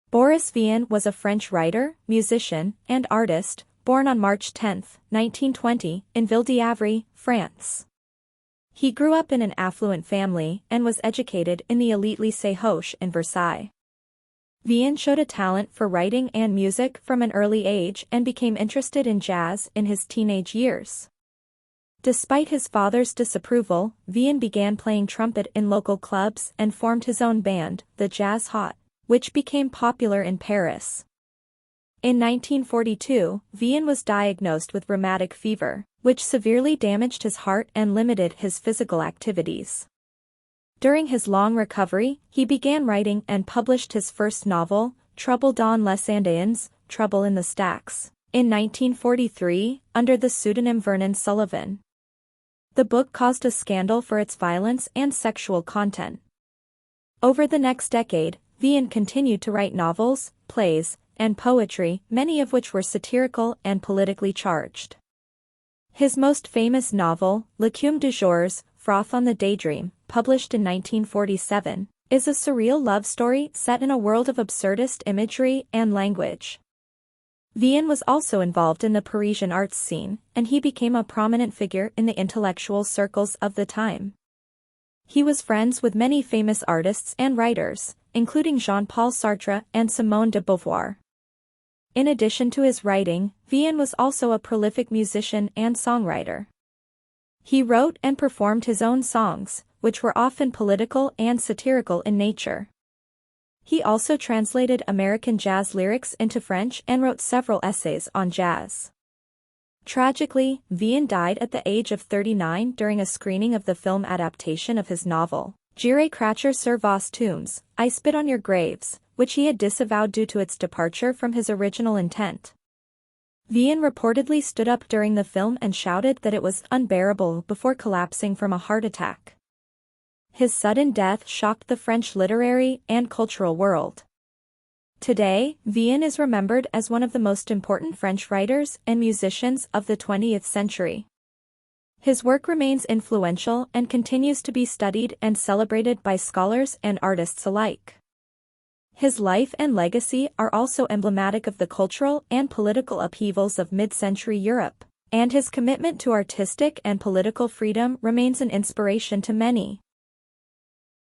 Boris Vian was a French writer, musician, and artist, born on March 10, 1920, in Ville-d'Avray, France. He grew up in an affluent family and was educated in the elite Lycée Hoche in Versailles. Vian showed a talent for writing and music from an early age and became interested in jazz in his teenage years. Despite his father's disapproval, Vian began playing trumpet in local clubs and formed his own band, the Jazz Hot, which became popular in Paris. In 1942, Vian was diagnosed with rheumatic fever, which severely damaged his heart and limited his physical activities. During his long recovery, he began writing and published his first novel, Trouble dans les Andes, Trouble in the Stacks, in 1943, under the pseudonym Vernon Sullivan. The book caused a scandal for its violence and sexual content. Over the next decade, Vian continued to write novels, plays, and poetry, many of which were satirical and politically charged. His most famous novel, L'écume de Jours, Froth on the Daydream, published in 1947, is a surreal love story set in a world of absurdist imagery and language. Vian was also involved in the Parisian arts scene, and he became a prominent figure in the intellectual circles of the time. He was friends with many famous artists and writers, including Jean-Paul Sartre and Simone de Beauvoir. In addition to his writing, Vian was also a prolific musician and songwriter. He wrote and performed his own songs, which were often political and satirical in nature. He also translated American jazz lyrics into French and wrote several essays on jazz. Tragically, Vian died at the age of 39 during a screening of the film adaptation of his novel, J'irai cracher sur vos tombes, I Spit on Your Graves, which he had disavowed due to its departure from his original intent. Vian reportedly stood up during the film and shouted that it was unbearable before collapsing from a heart attack. His sudden death shocked the French literary and cultural world. Today, Vian is remembered as one of the most important French writers and musicians of the 20th century. His work remains influential and continues to be studied and celebrated by scholars and artists alike. His life and legacy are also emblematic of the cultural and political upheavals of mid-century Europe, and his commitment to artistic and political freedom remains an inspiration to many.